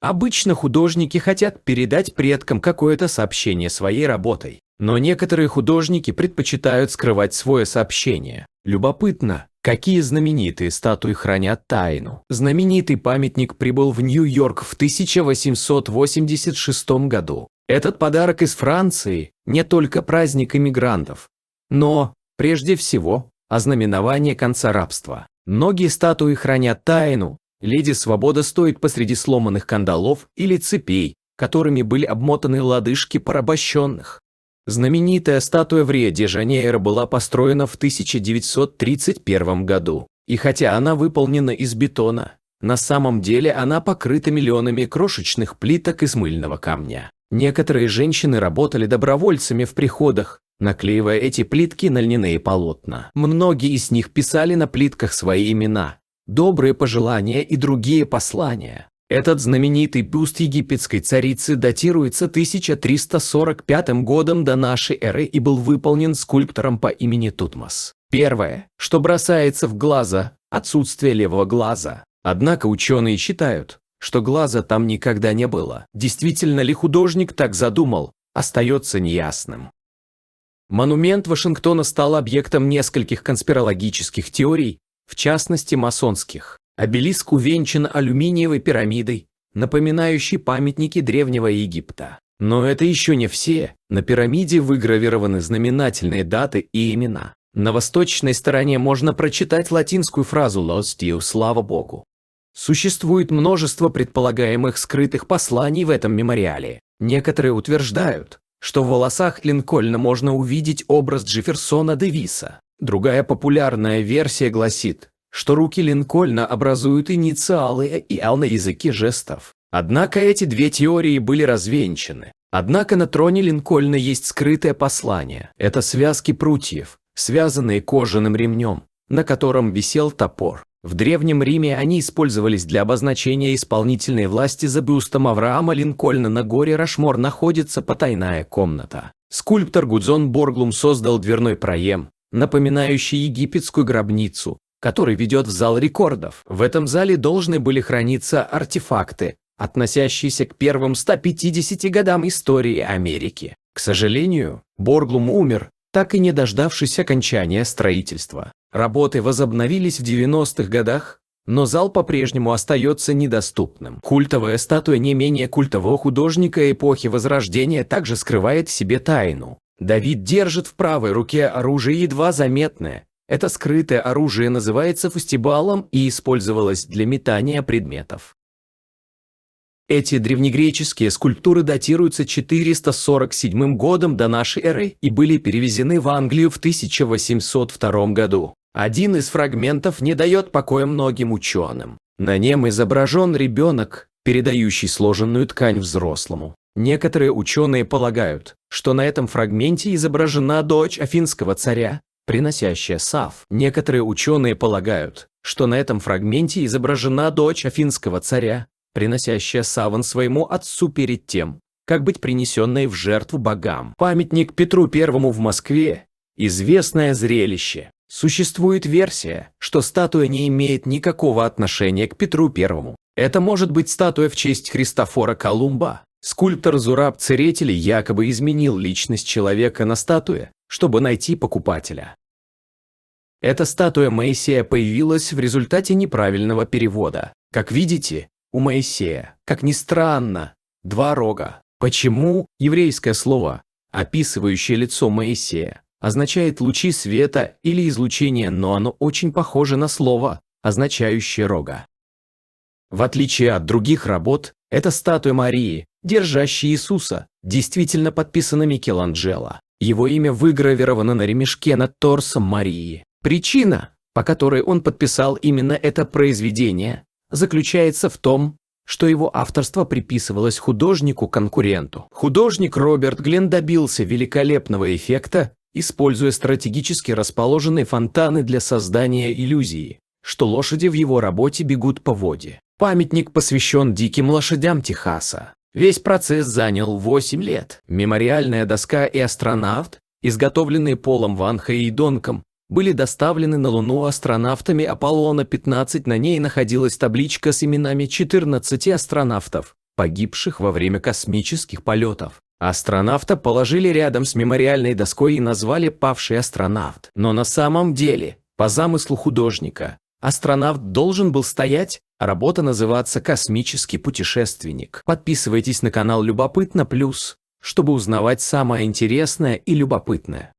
Обычно художники хотят передать предкам какое-то сообщение своей работой, но некоторые художники предпочитают скрывать свое сообщение. Любопытно, какие знаменитые статуи хранят тайну. Знаменитый памятник прибыл в Нью-Йорк в 1886 году. Этот подарок из Франции не только праздник иммигрантов, но, прежде всего, ознаменование конца рабства. Многие статуи хранят тайну. Леди Свобода стоит посреди сломанных кандалов или цепей, которыми были обмотаны лодыжки порабощенных. Знаменитая статуя в Рио-де-Жанейро была построена в 1931 году, и хотя она выполнена из бетона, на самом деле она покрыта миллионами крошечных плиток из мыльного камня. Некоторые женщины работали добровольцами в приходах, наклеивая эти плитки на льняные полотна. Многие из них писали на плитках свои имена, добрые пожелания и другие послания. Этот знаменитый бюст египетской царицы датируется 1345 годом до нашей эры и был выполнен скульптором по имени Тутмос. Первое, что бросается в глаза – отсутствие левого глаза. Однако ученые считают, что глаза там никогда не было. Действительно ли художник так задумал, остается неясным. Монумент Вашингтона стал объектом нескольких конспирологических теорий, в частности масонских. Обелиск увенчан алюминиевой пирамидой, напоминающей памятники Древнего Египта. Но это еще не все. На пирамиде выгравированы знаменательные даты и имена. На восточной стороне можно прочитать латинскую фразу «Лос Диос», слава Богу. Существует множество предполагаемых скрытых посланий в этом мемориале. Некоторые утверждают, что в волосах Линкольна можно увидеть образ Джефферсона Дэвиса. Другая популярная версия гласит, что руки Линкольна образуют инициалы и «Л» на языке жестов. Однако эти две теории были развенчаны. Однако на троне Линкольна есть скрытое послание. Это связки прутьев, связанные кожаным ремнем, на котором висел топор. В Древнем Риме они использовались для обозначения исполнительной власти. За бюстом Авраама Линкольна на горе Рашмор находится потайная комната. Скульптор Гудзон Борглум создал дверной проем, напоминающий египетскую гробницу, который ведет в зал рекордов. В этом зале должны были храниться артефакты, относящиеся к первым 150 годам истории Америки. К сожалению, Борглум умер, так и не дождавшись окончания строительства. Работы возобновились в 90-х годах, но зал по-прежнему остается недоступным. Культовая статуя не менее культового художника эпохи Возрождения также скрывает в себе тайну. Давид держит в правой руке оружие едва заметное. Это скрытое оружие называется фустибалом и использовалось для метания предметов. Эти древнегреческие скульптуры датируются 447 годом до нашей эры и были перевезены в Англию в 1802 году. Один из фрагментов не дает покоя многим ученым. На нем изображен ребенок, передающий сложенную ткань взрослому. Некоторые ученые полагают, что на этом фрагменте изображена дочь афинского царя, приносящая сав. Некоторые ученые полагают, что на этом фрагменте изображена дочь афинского царя, приносящая саван своему отцу перед тем, как быть принесенной в жертву богам. Памятник Петру Первому в Москве – известное зрелище. Существует версия, что статуя не имеет никакого отношения к Петру Первому. Это может быть статуя в честь Христофора Колумба. Скульптор Зураб Церетели якобы изменил личность человека на статуе, чтобы найти покупателя. Эта статуя Моисея появилась в результате неправильного перевода. Как видите, у Моисея, как ни странно, два рога. Почему еврейское слово, описывающее лицо Моисея, означает лучи света или излучение, но оно очень похоже на слово, означающее рога. В отличие от других работ, эта статуя Марии, держащей Иисуса, действительно подписана Микеланджело. Его имя выгравировано на ремешке над торсом Марии. Причина, по которой он подписал именно это произведение, заключается в том, что его авторство приписывалось художнику-конкуренту. Художник Роберт Глен добился великолепного эффекта, используя стратегически расположенные фонтаны для создания иллюзии, что лошади в его работе бегут по воде. Памятник посвящен диким лошадям Техаса. Весь процесс занял 8 лет. Мемориальная доска и астронавт, изготовленные Полом Ван Хейдонком, были доставлены на Луну астронавтами Аполлона-15. На ней находилась табличка с именами 14 астронавтов, погибших во время космических полетов. Астронавта положили рядом с мемориальной доской и назвали «павший астронавт». Но на самом деле, по замыслу художника, астронавт должен был стоять, а работа называться «Космический путешественник». Подписывайтесь на канал Любопытно Плюс, чтобы узнавать самое интересное и любопытное.